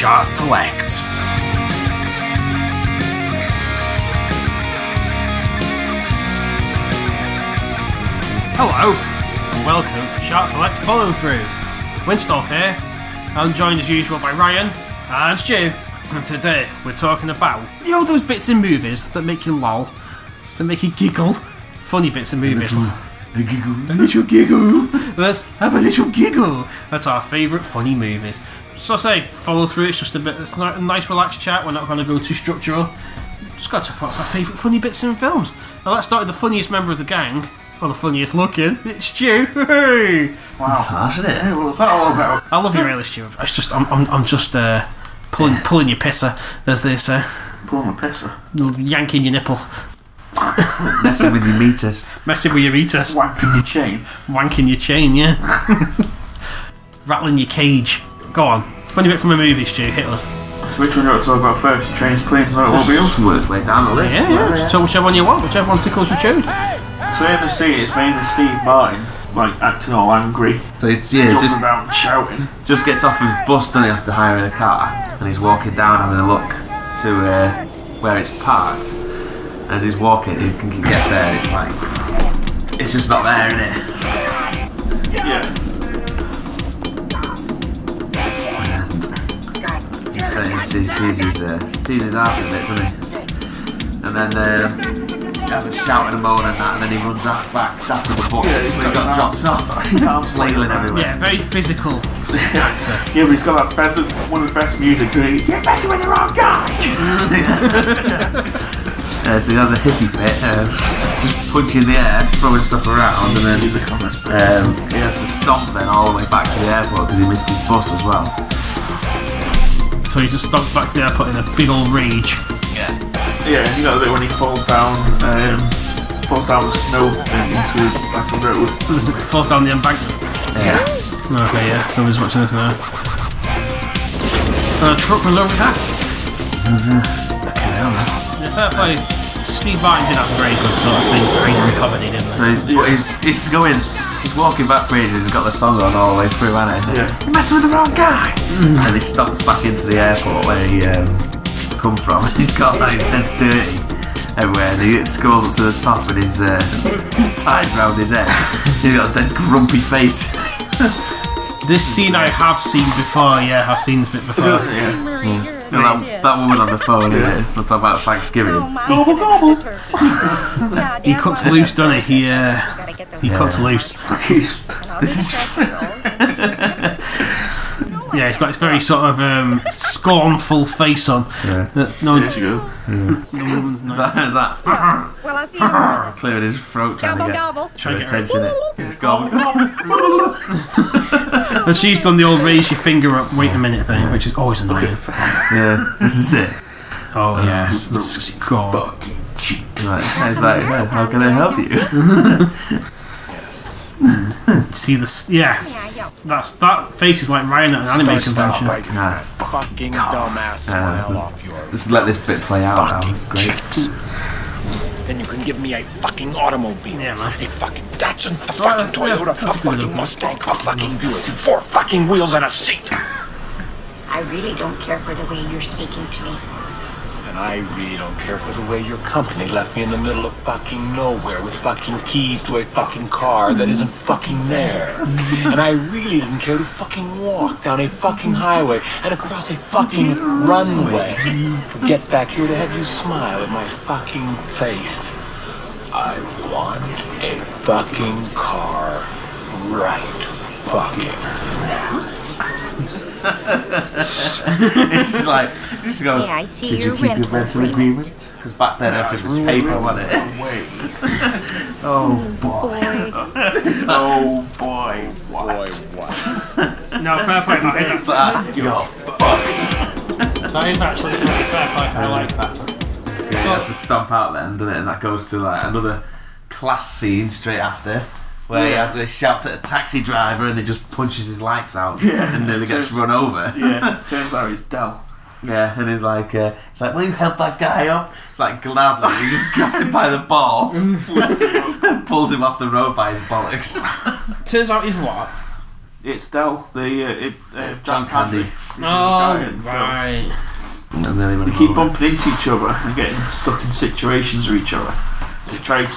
Shart Select. Hello, and welcome to Shart Select Follow Through. Winstolf here. I'm joined as usual by Ryan and Stu. And today we're talking about, those bits in movies that make you lol, that make you giggle. Funny bits in movies. A little giggle. Let's have a little giggle. That's our favourite funny movies. So I say, follow through. It's just it's a nice relaxed chat. We're not going to go too structural. Just got to talk about our favourite funny bits in films. Now let's start with the funniest member of the gang, or the funniest looking. It's Stu. Hey. Wow, that's harsh, isn't it? Hey, what's that all about? I love you really, Stu. It's just I'm just pulling your pisser, as they say. Pulling my pisser. Yanking your nipple. Messing with your meters. Messing with your meters. Wanking your chain. Wanking your chain, yeah. Rattling your cage. Go on. Funny bit from a movie, Stu. Hit us. So which one do you want to talk about first? Trains, planes, and automobiles? Work way down the list. Yeah. So whichever one you want. Whichever one tickles your chode. So in the scene, it's mainly Steve Martin, like, acting all angry. So it's jumping around shouting. Just gets off his bus, doesn't he, after hiring a car, and he's walking down having a look to where it's parked. As he's walking, he gets there and it's like, it's just not there, innit? Yeah. And he sees his arse in it, doesn't he? And then he has a shouting and moan and that, and then he runs back after the bus. Yeah, so he got dropped off. His arms flailing everywhere. Yeah, very physical actor. Yeah, but he's got that one of the best music, so you're messing with the wrong guy! So he has a hissy fit, just punching the air, throwing stuff around, and then he has to stomp then all the way back to the airport because he missed his bus as well. So he just stomps back to the airport in a big old rage. Yeah, you know the bit when he falls down the snow into the road. Falls down the embankment. Yeah. Okay, yeah, somebody's watching this now. And a truck runs over his head. Okay, I don't know. Yeah, fair play. Steve Martin did have a very good sort of thing for angry comedy, didn't he? So he's walking back for ages, he's got the song on all the way through, hasn't he? Yeah. You're messing with the wrong guy! And he stops back into the airport where he come from. He's got like, he's dead dirty everywhere, and he scrolls up to the top and his ties round his head. He's got a dead grumpy face. This scene I have seen before, yeah, I've seen this bit before. That woman on the phone, innit? It's not talking about Thanksgiving. Gobble, gobble! He cuts loose, doesn't he? He cuts loose. This is... Yeah, he's got this very sort of scornful face on. Yeah. No, There you go. the woman's not. Is that? Well, I'll see you in a minute. Clearing his throat, trying to get attention. Gobble, And she's done the old raise your finger up, wait a minute thing, which is always annoying. Yeah, this is it. Oh yes, it's gone. Fucking cheeks. It's like, yeah, how can I help you? See this? Yeah, that face is like Ryan at an anime convention. Fucking dumbass. Just let this bit play out now. It's great. Then you can give me a fucking automobile. Yeah, man. A fucking Datsun, a Right, fucking Toyota, that's a a good fucking one. Mustang, a fucking Buick, 4 fucking wheels and a seat. I really don't care for the way you're speaking to me. And I really don't care for the way your company left me in the middle of fucking nowhere with fucking keys to a fucking car that isn't fucking there. And I really didn't care to fucking walk down a fucking highway and across a fucking runway. To get back here to have you smile at my fucking face. I want a fucking car right fucking now. It's just like, it just goes, Yeah, I see did you your keep your rental rental agreement? Because back then everything was paper, wasn't it? Oh boy. Oh boy, what? No, fair play. That is You're fucked. actually fair play. I like that. He has to stomp out then, doesn't it? And that goes to like another class scene straight after, where he shouts at a taxi driver and he just punches his lights out, and nearly gets run over. Yeah, turns out it's Del. Yeah, and he's like, will you help that guy up? It's like gladly. He just grabs him by the balls, pulls him off the road by his bollocks. Turns out he's what? It's Del, the John Candy. Oh, in the film. right. And then They keep bumping into each other and getting stuck in situations with each other.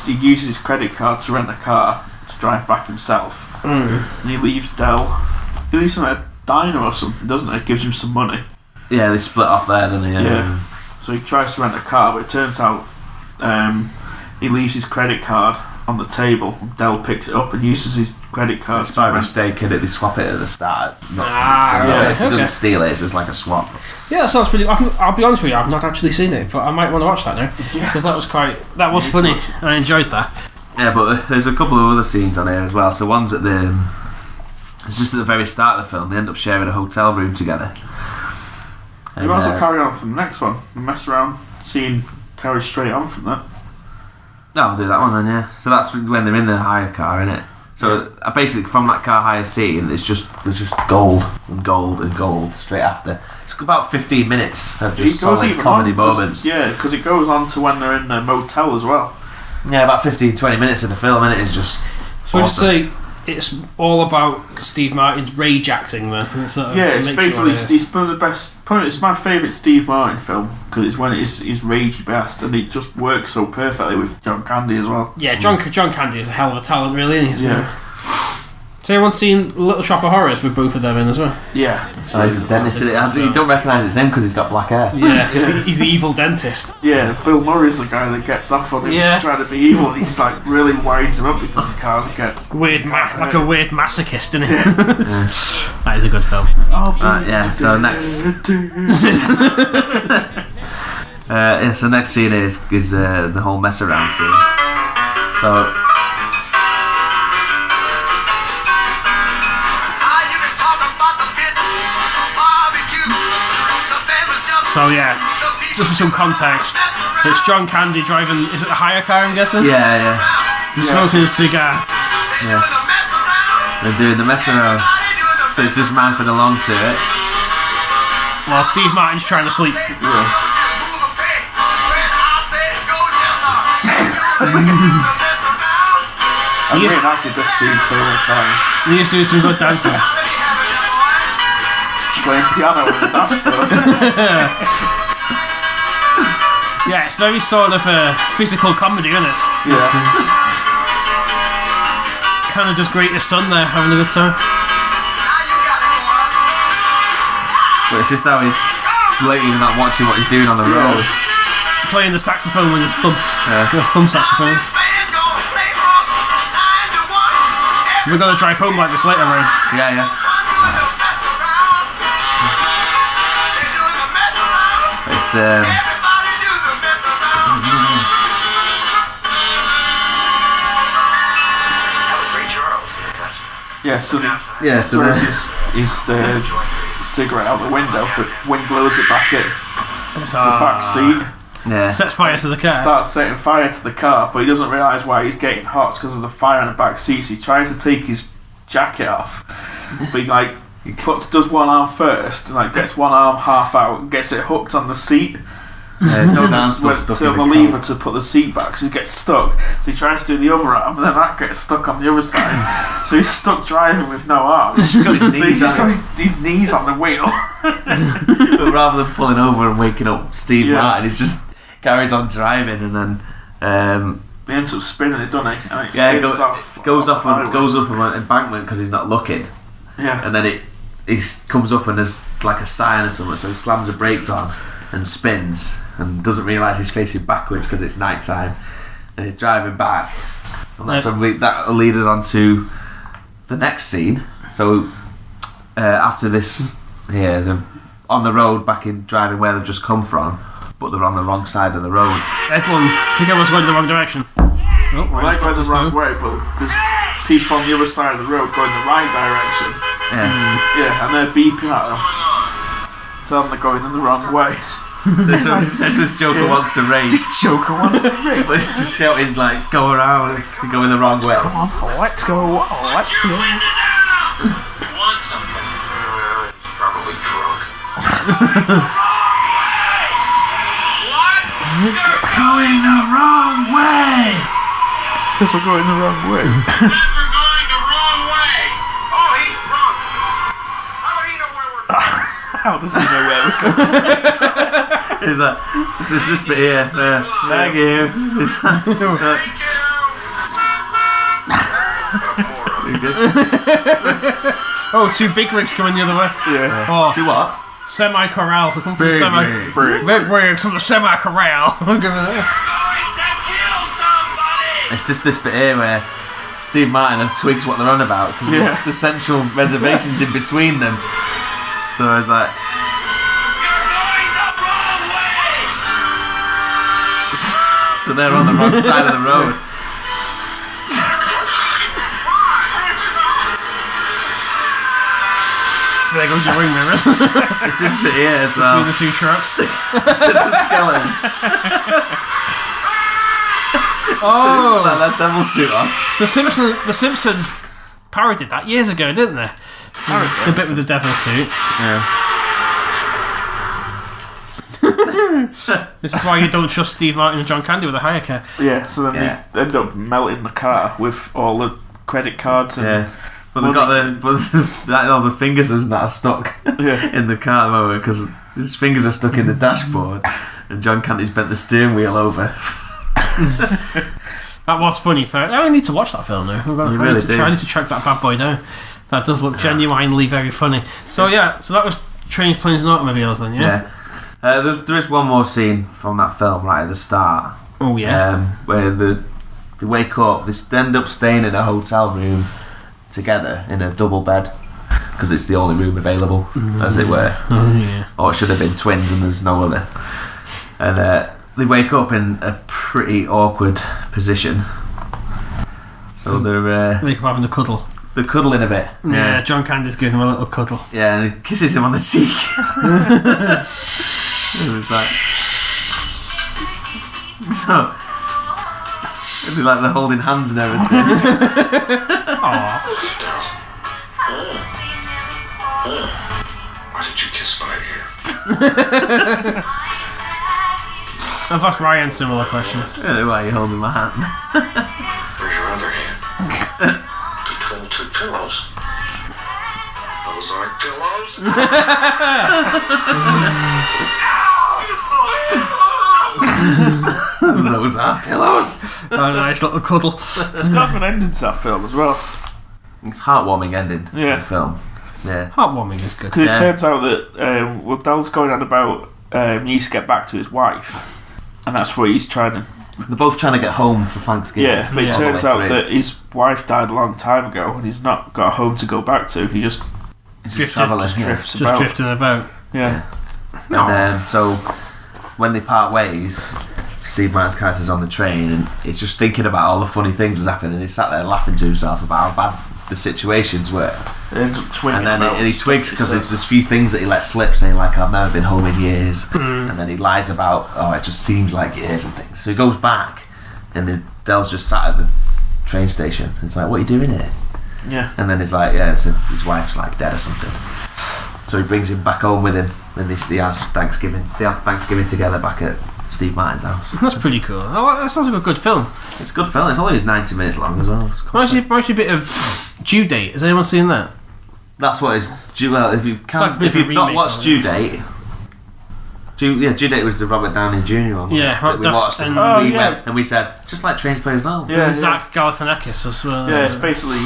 He uses his credit card to rent a car to drive back himself. And he leaves Del. He leaves him at a diner or something, doesn't he? Gives him some money. Yeah, they split off there, don't they? Yeah. So he tries to rent a car, but it turns out he leaves his credit card on the table. Del picks it up and uses his credit card. It's by mistake, and they swap it at the start. It's not, right, He doesn't steal it, it's just like a swap. Yeah, that sounds pretty. I'll be honest with you, I've not actually seen it, but I might want to watch that now because that was funny. I enjoyed that. Yeah, but there's a couple of other scenes on here as well. So one's at it's just at the very start of the film. They end up sharing a hotel room together. You might as well carry on from the next one. The mess around scene carries straight on from that. No, I'll do that one then, yeah. So that's when they're in the hire car, innit? So basically from that car hire scene, there's just gold and gold and gold straight after. It's about 15 minutes of just solid comedy moments. Yeah, because it goes on to when they're in the motel as well. Yeah, about 15-20 minutes of the film, and it is just So awesome. I'd say it's all about Steve Martin's rage acting then. It's basically it's one of the best. Probably it's my favourite Steve Martin film because it's when it is his ragey best, and it just works so perfectly with John Candy as well. Yeah, John Candy is a hell of a talent, really. Isn't he? Yeah. So anyone's seen Little Shop of Horrors with both of them in as well? Yeah. Oh, he's a dentist. You don't recognise it's him because he's got black hair. Yeah, he's the evil dentist. Yeah, Bill Murray's the guy that gets off on him trying to be evil. He's like really winds him up because he can't get like a weird masochist, isn't it? That is a good film. Yeah. So next. So next scene is the whole mess around scene. So. So yeah, just for some context, it's John Candy driving. Is it a hire car? I'm guessing. Yeah. He's smoking a cigar. Yeah. They're doing the mess around. So it's just mouthing along to it. While Steve Martin's trying to sleep. Yeah. I've reenacted this scene so many times. He used to do some good dancing. Playing piano with the dashboard. Yeah, it's very sort of a physical comedy, isn't it? Yeah. Kind of just great his son there, having a good time. But it's just how he's blatantly not watching what he's doing on the road. Playing the saxophone with his thumb. The thumb saxophone. We're going to drive home like this later, right? Yeah. It's so there's his cigarette out the window, but wind blows it back in. It's the back seat. Yeah. Sets fire to the car. Starts setting fire to the car, but he doesn't realise why he's getting hot. It's because there's a fire in the back seat. So he tries to take his jacket off, but he does one arm first, and gets one arm half out, and gets it hooked on the seat. Yeah, it's on the lever to put the seat back, so he gets stuck. So he tries to do the other arm, and then that gets stuck on the other side. So he's stuck driving with no arms. He's got his knees got his knees on the wheel. But rather than pulling over and waking up Steve Martin, he just carries on driving, and then he ends up spinning it, doesn't he? And it goes up an embankment because he's not looking. Yeah. And then it comes up and there's like a sign or something, so he slams the brakes on and spins and doesn't realise he's facing backwards because it's night time, and he's driving back, and that's when that'll lead us on to the next scene. So after this here, they're on the road back in driving where they've just come from, but they're on the wrong side of the road. Everyone, I think everyone's going in the wrong direction. Oh, well, they go the wrong way, but there's people on the other side of the road going the right direction. And they're beeping at them, telling them they're going in the wrong way. So it says this Joker wants to race. This Joker wants to race. But it's just shouting go around, going the wrong way. Come on, let's go. Let's go. Want something? Probably drunk. We're going the wrong way. Says we're going the wrong way. We're going the wrong way. Oh, he's drunk. How do you know where we're going? How does he know where we're going? He's like, it's this bit here. Thank you. It's like, Oh, two big rigs coming the other way. Yeah. Oh, see what? semi-corral. They're coming from the Big big rigs from the semi-corral. It's just this bit here where Steve Martin and Twigs what they're on about because the central reservation's in between them. So I was like, so they're on the wrong side of the road. There goes your ring mirror. It's this bit here as well. Between the two trucks. To the skeleton. Oh, Like that devil suit on. the Simpsons parodied that years ago, didn't they? The bit with the devil suit. Yeah. This is why you don't trust Steve Martin and John Candy with a hire car. Yeah, so then they end up melting the car with all the credit cards and... Yeah. But they've got all the fingers that are stuck in the car at the moment because his fingers are stuck in the dashboard and John Candy's bent the steering wheel over. That was funny. I need to watch that film now. I need to track that bad boy down. That does look genuinely very funny. So so that was Trains, Planes and Automobiles then, yeah? There is one more scene from that film right at the start. Oh yeah. Where they wake up, they end up staying in a hotel room together in a double bed because it's the only room available, as it were. Or it should have been twins and there's no other. And they wake up in a pretty awkward position. So they're Wake up having a cuddle. they're cuddling a bit. Yeah, John Candy's giving him a little cuddle. Yeah, and he kisses him on the cheek. And it's like so. It'd be like they're holding hands and everything. Aww. Why did you kiss my ear? I've asked Ryan similar questions. Really, why are you holding my hand? Where's your other hand? Between two pillows. Those aren't pillows. Those are pillows. Oh, nice little cuddle. There's got an ending to that film as well. It's a heartwarming ending to Yeah. the film. Yeah. Heartwarming is good. Because it turns out that Dell's going on about he needs to get back to his wife, and that's what he's trying to. They're both trying to get home for Thanksgiving. Yeah, but it turns out that his wife died a long time ago, and he's not got a home to go back to. He just travelling. drifts Just about. drifting about. Yeah. And so when they part ways, Steve Martin's character's on the train and he's just thinking about all the funny things that happened, and he's sat there laughing to himself about how bad the situations were. It ends up twigging And then about he stuff twigs he because said. there's just a few things that he lets slip, saying like, I've never been home in years. And then he lies about, it just seems like years and things. So he goes back and then Dell's just sat at the train station. It's like, what are you doing here? Yeah. And then he's like, so his wife's like dead or something. So he brings him back home with him, and they have Thanksgiving together back at Steve Martin's house. That's pretty cool. Oh, that sounds like a good film. It's a good film. It's only 90 minutes long as well. Mostly a bit of Due Date. Has anyone seen that? That's what it's due. Well, if you like a can't, bit if of a you've not remake watched of it. Due Date. Due Date was the Robert Downey Jr. one. Yeah, that we watched, and we went and we said just like Trains, Planes and All. Yeah, Zach Galifianakis as well. Yeah, it's basically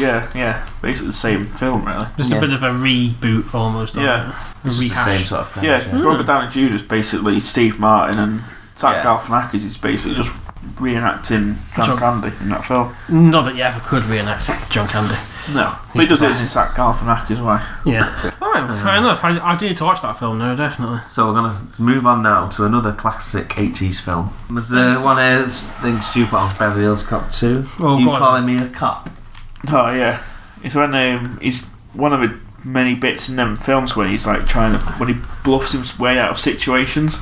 basically the same film, really. Just a bit of a reboot almost. Yeah. A It's just the rehash. same sort of premise, Yeah, Robert Downey Jr. is basically Steve Martin, and Zach Galifianakis is basically just reenacting John Candy in that film. Not that you ever could reenact John Candy. No, but he does it as Zach Galifianakis way. Yeah. Alright, fair enough. I do need to watch that film now, definitely. So we're going to move on now to another classic 80s film. Was the one I think stupid on Beverly Hills Cop 2? Oh, You go on. Calling Me a Cop? Oh yeah, it's when he's one of the many bits in them films where he's like when he bluffs his way out of situations.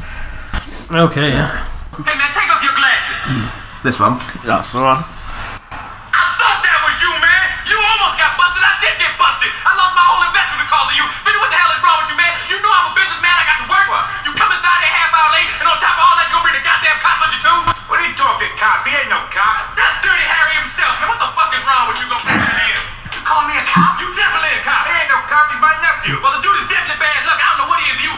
Okay, yeah. Hey man, take off your glasses. This one. That's the one. I thought that was you, man. You almost got busted. I did get busted. I lost my whole investment because of you. But what the hell is wrong with you, man? You know I'm a businessman. I got to work. You come inside there half hour late, and on top of all that, you bring the goddamn cop with you too. What are you talking, cop? He ain't no cop. That's Dirty Harry himself, man. What the fuck is wrong with you? Gonna bring that in? You calling me a cop? You definitely a cop. He ain't no cop. He's my nephew. Well, the dude is definitely bad luck. I don't know what he is. You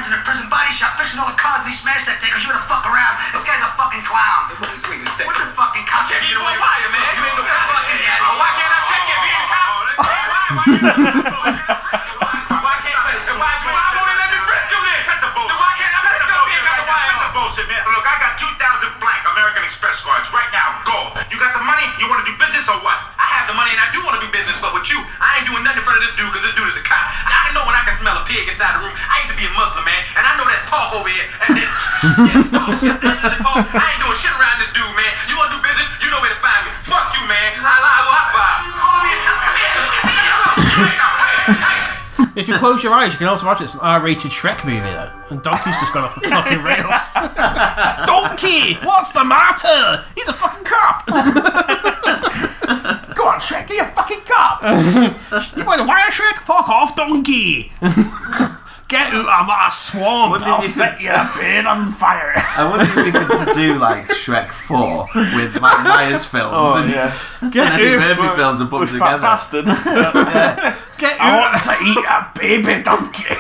friends in a prison body shop fixing all the cars they smashed that day because you were to fuck around. This guy's a fucking clown. What the fucking cop? Check you for a wire, man. You ain't no fucking daddy. Why can't I check you if you ain't a cop? Why won't he let me frisk him then? Cut the bullshit. Why can't I frisk him if he ain't got the wire? Cut the bullshit, man. Look, I got 2,000 blank American Express cards right now. Go. You got the money? You want to do business or what? I have the money and I do want to do business, but with you, I ain't doing nothing in front of this dude because this dude is a cop. I can know when I can smell a pig inside the room. I used to be a Muslim, man, and I know that's pork over here. And then, pork. I ain't doing shit around this dude, man. You want to do business? You know where to find me. Fuck you, man. Allahu Akbar. If you close your eyes, you can also watch this R-rated Shrek movie though. And Donkey's just gone off the fucking rails. Donkey! What's the matter? He's a fucking cop! Go on, Shrek, you're a fucking cop! You want to wire, Shrek? Fuck off, Donkey! Get out of my swamp! I'll set your beard on fire! I wonder if we could do like Shrek 4 with Mike Myers films and Eddie Murphy films and put them together. Bastard. I want to eat a baby donkey!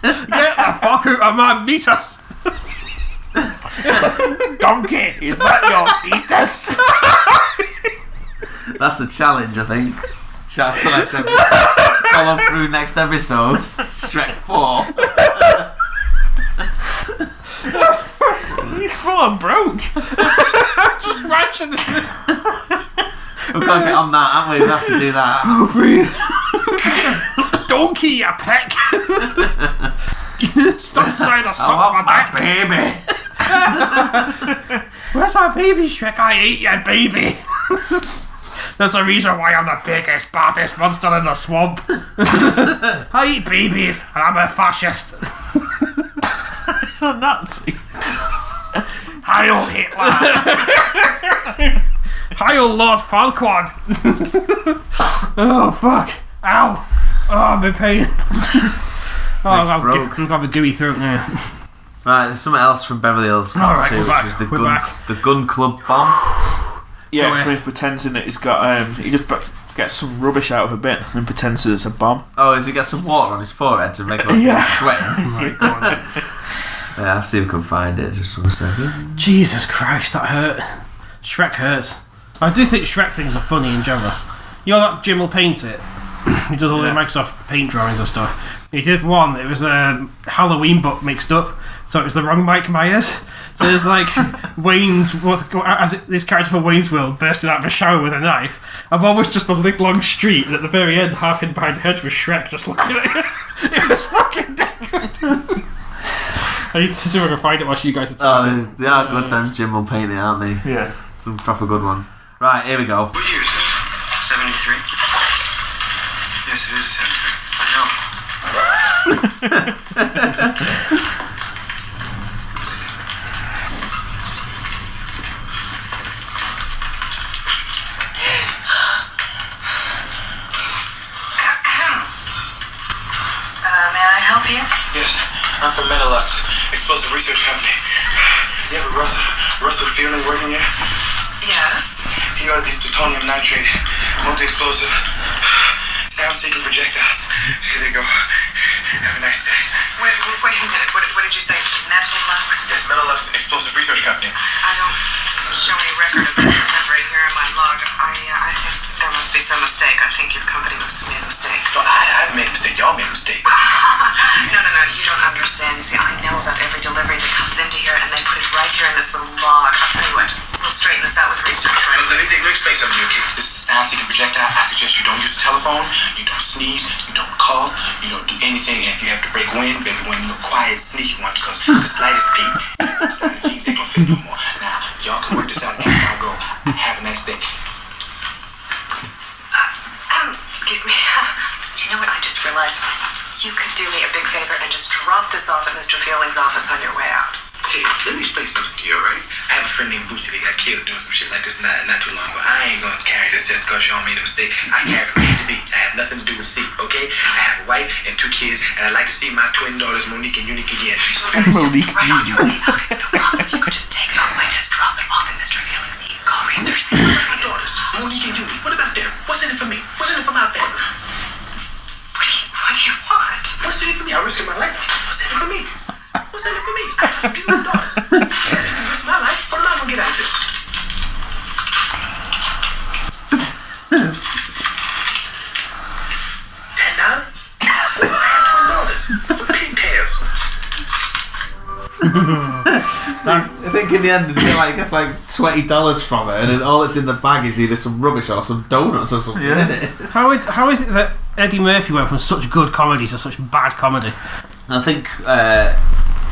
Get the fuck out of my meatus! Donkey, is that your meatus? That's the challenge, I think. Shall select follow through next episode. Shrek 4. He's full on broke. Just ranching this. We've got to get on that, haven't we? We have to do that. Donkey, you peck! Stop trying to stop my baby. Where's our baby, Shrek? I ate your baby. There's a reason why I'm the biggest, baddest monster in the swamp. I eat babies, and I'm a fascist. He's a Nazi. Heil Hitler! Heil Lord Falquad! Oh, fuck. Ow. Oh, I'm in pain. I've got a gooey throat now. Right, there's something else from Beverly Hills Cop Alright, 2, we're which back. was We're the gun club bomb. Yeah, it's when he pretends that he's got. He just gets some rubbish out of a bin and pretends that it's a bomb. Oh, does he get some water on his forehead to make it look like he's sweating? Right, go on then. Yeah, I'll see if we can find it just for a second. Jesus Christ, that hurt. Shrek hurts. I do think Shrek things are funny in general. You know that Jim will paint it? He does all the Microsoft Paint drawings and stuff. He did one, it was a Halloween book mixed up, so it was the wrong Mike Myers. So there's like this character from Wayne's World bursting out of a shower with a knife. I've always just a big long street, and at the very end, half in behind a hedge was Shrek just looking at it. It was fucking dead. I need to see if I can find it while you guys are talking. Oh, they are good, them Jim will paint it, aren't they? Yeah. Some proper good ones. Right, here we go. What year is this? 73? Yes, it is 73. I know. May I help you? Yes, I'm from Metalux, explosive research company. You have a Russell Fielding working here? Yes. He ordered these plutonium nitrate, multi-explosive, sound-seeking projectiles. Here they go. Have a nice day. Wait a minute. What did you say? Metalux? Yes, Metalux, explosive research company. I don't show any record of that right here in my log. I think there must be some mistake. I think your company must have made a mistake. No, I made a mistake. Y'all made a mistake. No, you don't understand. You see, I know about every delivery that comes into here, and they put it right here in this little log. I'll tell you what, we'll straighten this out with research, right? Let me explain something to you, okay? This is a sound-seeking projectile. I suggest you don't use the telephone, you don't sneeze, you don't cough, you don't do anything, and if you have to break wind, baby, one of the quiet, sneaky ones, because the slightest peep, the jeans ain't gonna fit no more. Now, y'all can work this out after I go. Have a nice day. Excuse me. Do you know what I just realized? You could do me a big favor and just drop this off at Mr. Fielding's office on your way out. Hey, let me explain something to you, alright? I have a friend named Bootsy that got killed doing some shit like this not too long ago. I ain't gonna carry this just because y'all made a mistake. I carry from A to B. I have nothing to do with C, okay? I have a wife and 2 kids, and I'd like to see my twin daughters, Monique and Unique, again. Monique. Right on your way out. It's no problem. You could just take it off like this, drop it off at Mr. Fielding's. You can call research. What about my daughters, Monique and Unique? What about them? What's in it for me? What's in it for my family? What do you want? What's in it for me? I'm risking my life. What's in it for me? I think in the end, he gets like $20 from it, and then all that's in the bag is either some rubbish or some donuts or something, isn't it? How is it that Eddie Murphy went from such good comedy to such bad comedy? I think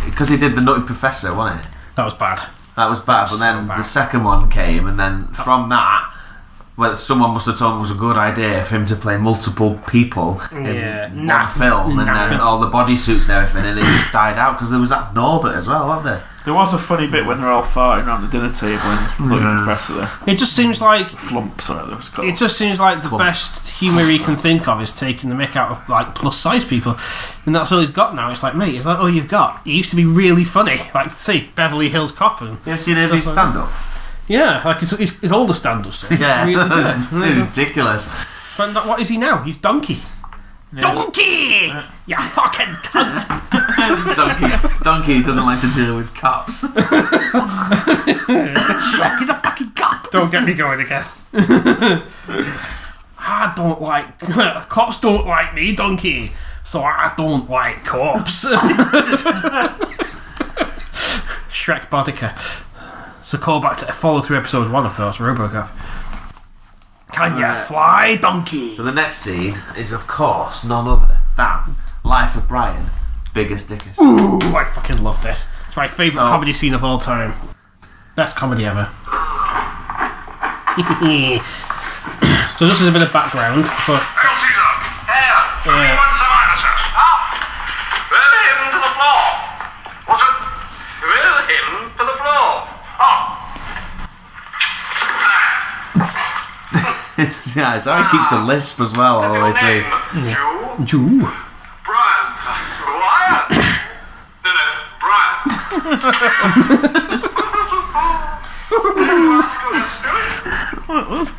because he did the Nutty Professor, wasn't it? That was bad. But then bad. the second one came, and then from that, well, someone must have told him it was a good idea for him to play multiple people in one film, and then all the bodysuits and everything, and it just died out because there was that Norbert as well, wasn't there? There was a funny bit when they're all farting around the dinner table and looking at the Professor there. It just seems like Flumps, that was called. It just seems like the best humour he can think of is taking the mick out of like plus size people, and that's all he's got now. It's like, mate, is that all you've got? He used to be really funny, like see Beverly Hills Cop. And you ever seen any of his stand up? Yeah, like his older stand up stuff. Yeah, really good. It's ridiculous. But what is he now? He's Donkey. Yeah. Donkey! You fucking cunt! Donkey doesn't like to deal with cops. Shrek is a fucking cop! Don't get me going again. I don't like... Cops don't like me, Donkey. So I don't like cops. Shrek Bodica. It's a callback to follow-through episode 1, of course, Robocop. Can you fly, Donkey? So the next scene is, of course, none other than Life of Brian, Biggest Dickest. Ooh, I fucking love this. It's my favourite comedy scene of all time. Best comedy ever. So this is a bit of background for... Roll him to the floor. What's it? Roll him to the floor. It's how he keeps the lisp as well all the way through. Jew. Brian. Brian. No, Brian.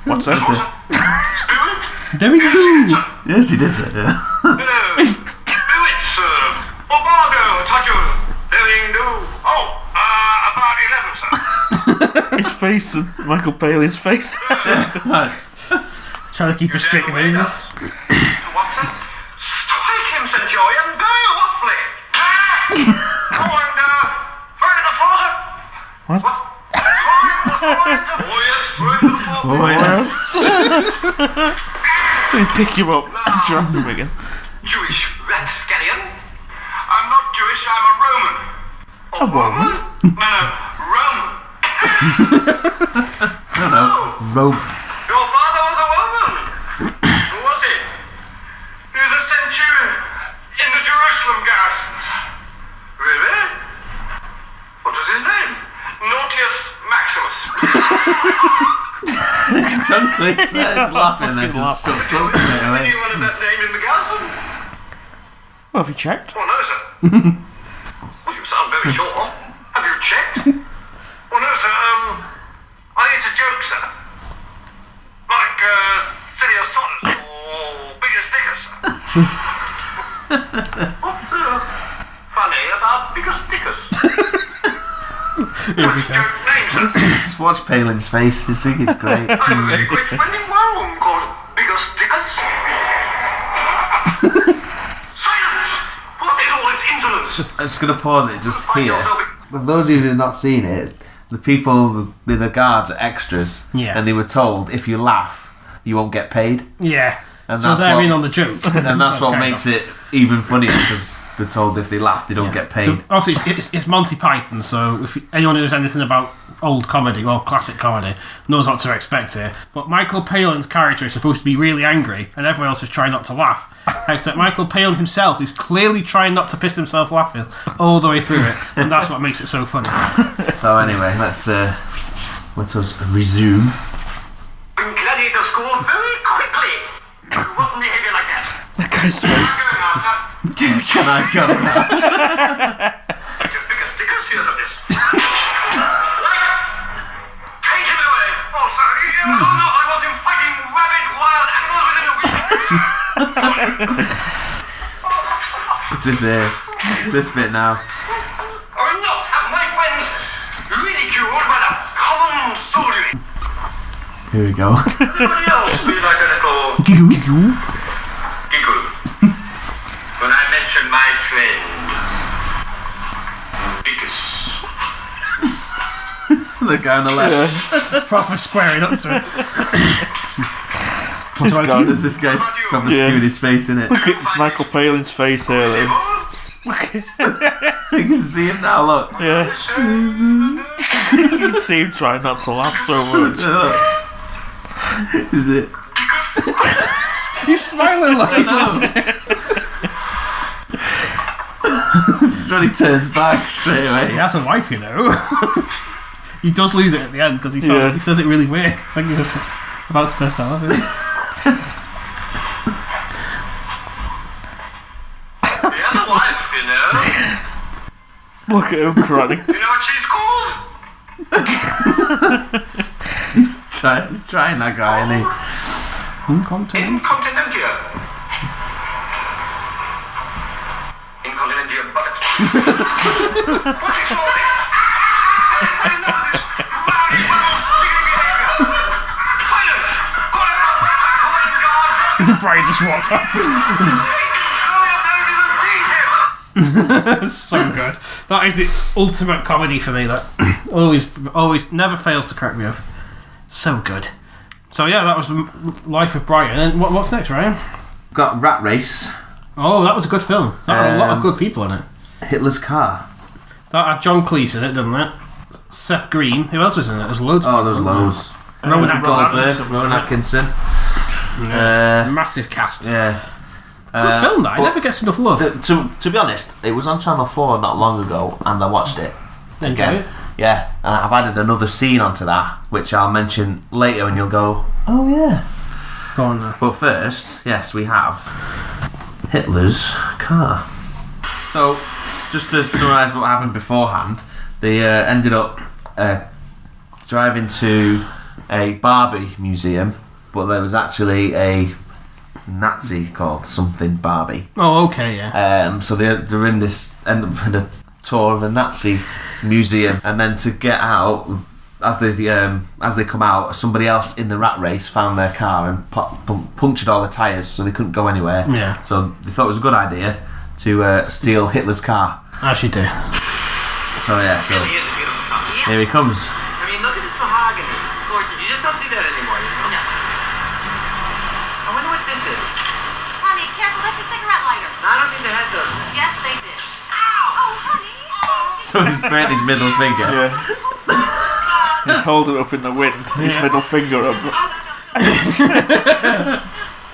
What's that? Spirit? There we go. Yes, he did it. Yeah. Spirit, sir. Obago, Tajo. Having do. Oh, about 11, sir. His face and Michael Paley's face. Trying to keep a straight face. Watson, strike him, Centurion. Very awfully. Go and throw it to the floor, sir. What? Oh, yes. They pick him up and drop him again. Jewish rapscallion. I'm not Jewish, I'm a Roman. A Roman? No, Roman. Roman. Your father was a Roman. Who was he? He was a centurion in the Jerusalem garrisons. Really? What was his name? Nautius Maximus. John Cleese starts laughing and then just stuck close to it away. Anyone of that name in the garrison? Well, have you checked? Oh, no, sir. Well, you sound very sure. Have you checked? Well, no, sir. It's a joke, sir. Like, silly as sodders or big as stickers, sir. What's funny about big as stickers? Joke name, sir. Just watch Palin's face. You think it's great. I have a very great friend in Rome called Bigger Stickers. Silence! What is all this insolence? I'm just going to pause it just Find here. yourself For those of you who have not seen it, the people, the guards are extras. Yeah. And they were told, if you laugh, you won't get paid. Yeah. And So that's they're what- in on the joke. And that's what Kind makes of. it even funnier, because they're told if they laugh, they don't get paid. Also, it's Monty Python, so if anyone who knows anything about old comedy or classic comedy knows what to expect here. But Michael Palin's character is supposed to be really angry, and everyone else is trying not to laugh. Except Michael Palin himself is clearly trying not to piss himself laughing all the way through it, and that's what makes it so funny. So anyway, let us resume. Been gladiator to school very quickly. You mustn't behave like that. That guy's face. Going now, sir. Can I go now? Your biggest stickers, here's of this. Right! Take him away! Oh, sorry. No, I want him fighting rabid wild animals within a week. This is this bit now. I will not have my friends ridiculed by the common soldier. Here we go. Anybody else feel like a little Giggle. giggle when I mention my friend Dickus? The guy on the left. Proper squaring up to it. There's this guy's proper skewing his face in it. Look at Michael Palin's face there, though. You can see him now, look. Yeah. You can see him trying not to laugh so much. Is it? He's smiling like he's laughing. This is when he turns back straight away. He has a wife, you know. He does lose it at the end because he says it really weird. I think he's about to burst out laughing. He has a wife, you know. Look at him crying. You know what she's called? He's trying that guy, isn't he? Incontinentia. Incontinentia buttocks. What's he called? I didn't know this. Brian just walks off. So good. That is the ultimate comedy for me. That always never fails to crack me up. So good. So yeah, that was the life of Brian. And what's next, Ryan? Got Rat Race. Oh, that was a good film. That had a lot of good people in it. Hitler's Car. That had John Cleese in it, didn't it? Seth Green. Who else was in it? There's loads. Oh, there's loads. Rowan Atkinson. Massive cast. Yeah. Good film, that. It never gets enough love. To be honest, it was on Channel 4 not long ago, and I watched it again. Yeah, and I've added another scene onto that, which I'll mention later, and you'll go, oh yeah. Go on now. But first, yes, we have Hitler's Car. So, just to summarise what happened beforehand, they ended up driving to a Barbie museum, but there was actually a Nazi called something Barbie. Oh, okay, yeah. So they're in this end up in a tour of a Nazi museum, and then to get out, as they come out, somebody else in the rat race found their car and punctured all the tyres, so they couldn't go anywhere. Yeah. So they thought it was a good idea to steal Hitler's car. As you do. So yeah, so Really is a beautiful car. here he comes. I mean, look at this mahogany. Gorgeous. You just don't see that anymore, you know? No. I wonder what this is. Honey, careful, that's a cigarette lighter. No, I don't think they had those. Yes, they did. Ow! Oh, honey. So he's burnt his middle finger. Yeah. He's holding it up in the wind, his middle finger up.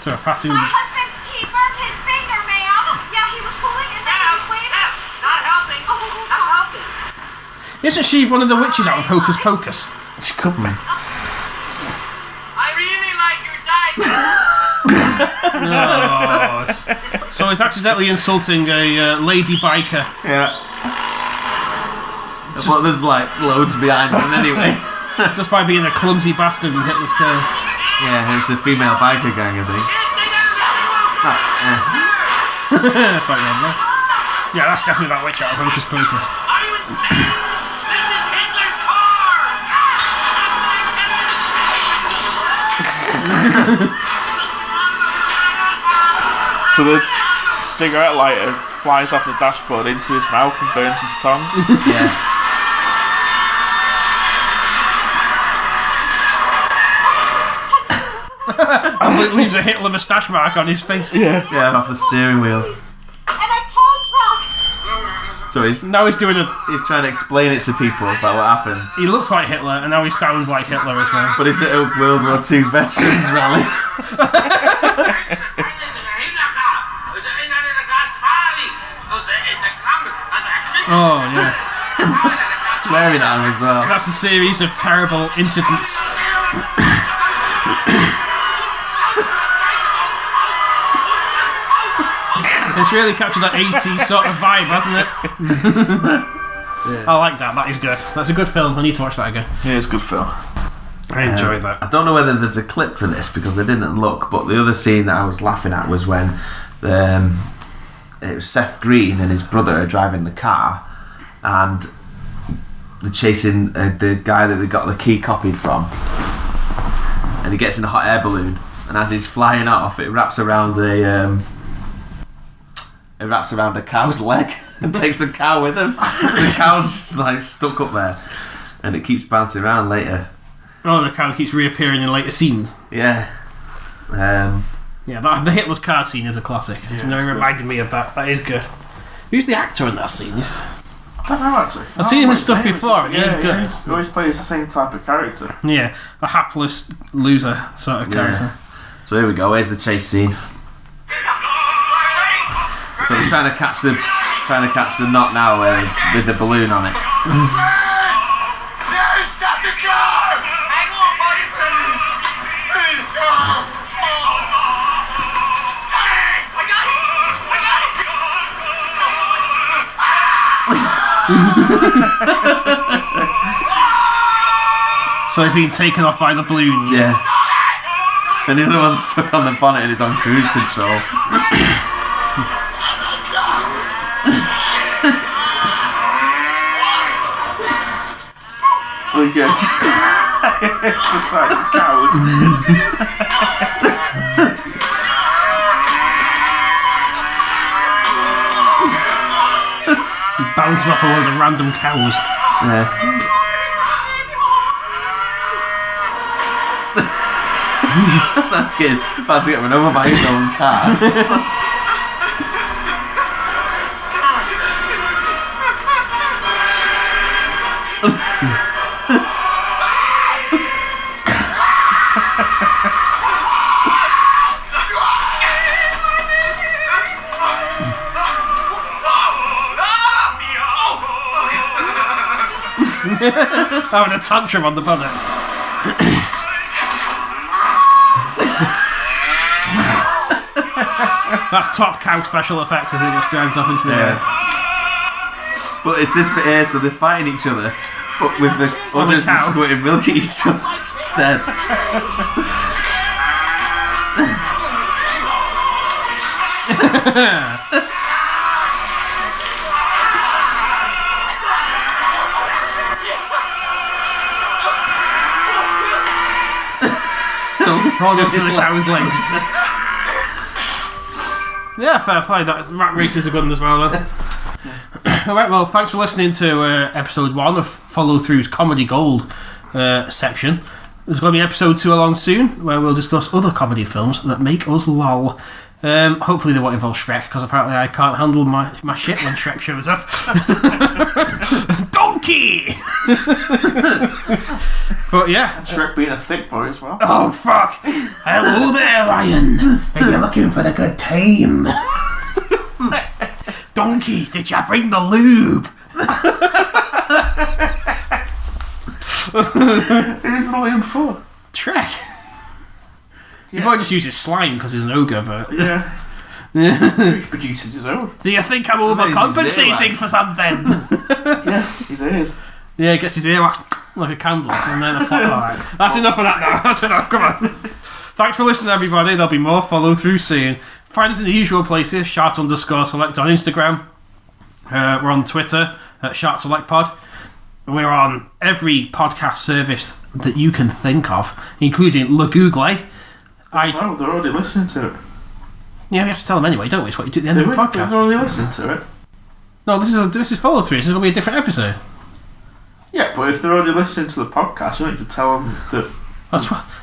So a passing. My husband, he burned his finger, ma'am. Yeah, he was pulling and then he was waving. Not helping. Oh, Not helping. Isn't she one of the witches out of Hocus Pocus? She could be. I really like your diaper. Oh, so he's accidentally insulting a lady biker. Yeah. Well, there's like loads behind him anyway. Just by being a clumsy bastard in Hitler's car. Yeah, it's a female biker gang, I think. It's like that, no? Yeah, that's definitely that witch out of Hocus Pocus. Are you insane? This is Hitler's car. So the cigarette lighter flies off the dashboard into his mouth and burns his tongue. Yeah. And it leaves a Hitler moustache mark on his face. Yeah. Yeah, off the steering wheel. And a tow truck. So he's Now he's doing trying to explain it to people about what happened. he looks like Hitler, and now he sounds like Hitler as well. But it's at a World War II veterans rally. Oh, yeah. Swearing at him as well. That's a series of terrible incidents. It's really captured that 80s sort of vibe, hasn't it? I like that. That is good. That's a good film. I need to watch that again. Yeah, it's a good film. I enjoyed that. I don't know whether there's a clip for this because they didn't look, but the other scene that I was laughing at was when it was Seth Green and his brother are driving the car, and they're chasing the guy that they got the key copied from, and he gets in a hot air balloon, and as he's flying off, it wraps around a cow's leg and takes the cow with him. The cow's just like stuck up there. and it keeps bouncing around later. Oh, the car keeps reappearing in later scenes. Yeah. Yeah, the Hitler's car scene is a classic. It reminded me of that. That is good. Who's the actor in that scene? I don't know, actually. I've seen him in stuff before, and he is good. He always plays the same type of character. Yeah, a hapless loser sort of character. So here we go. Here's the chase scene. So they're trying to catch the knot now with the balloon on it. Stop the car! Hang on, buddy. Please don't. I got it. So he's being taken off by the balloon. Yeah. And the other one's stuck on the bonnet and is on cruise control. Look at it's just like cows. Bouncing off of one of the random cows. Yeah. That's good. About to get run over by his own car. Having a tantrum on the bonnet. That's top cow special effects as it gets dragged off into the air. But it's this bit here, so they're fighting each other, but with the On the others cow. squirting milk at each other instead. Hold on to the cow's legs. Yeah, fair play. That rat races are good as well, though. Alright, well, thanks for listening to episode 1 of Follow Through's Comedy Gold section. There's going to be episode 2 along soon, where we'll discuss other comedy films that make us lol. Hopefully they won't involve Shrek, because apparently I can't handle my shit when Shrek shows up. Donkey! But yeah. Shrek being a thick boy as well. Oh, fuck! Hello there, Ryan! Are you looking for the good time? Donkey, did you bring the lube? Who's the lube for? Shrek. You might just use his slime because he's an ogre, but... Yeah. He produces his own. Do you think I'm his overcompensating earwax. for something? Yeah, his ears. Yeah, he gets his earwax like a candle, and then a flop. Alright, that's enough of that now. That's enough, come on. Thanks for listening, everybody. There'll be more follow through soon. Find us in the usual places, Shart_select on Instagram. We're on Twitter at ShartSelectPod. We're on every podcast service that you can think of, including Le Google. No, they're already listening to it. Yeah, we have to tell them anyway, don't we? It's what you do at the end of the They're podcast. already listening to it. No, this is follow through. This is going to be a different episode. Yeah, but if they're already listening to the podcast, you need to tell them that.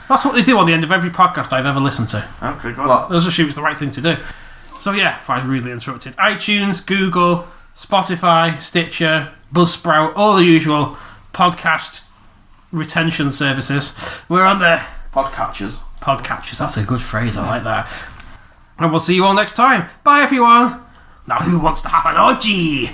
That's what they do on the end of every podcast I've ever listened to. Okay, got it. Let's assume it's the right thing to do. So yeah, if I was rudely interrupted. iTunes, Google, Spotify, Stitcher, Buzzsprout, all the usual podcast retention services. We're on there. Podcatchers. Podcatchers, that's a good phrase, I like that. And we'll see you all next time. Bye everyone. Now who wants to have an orgy?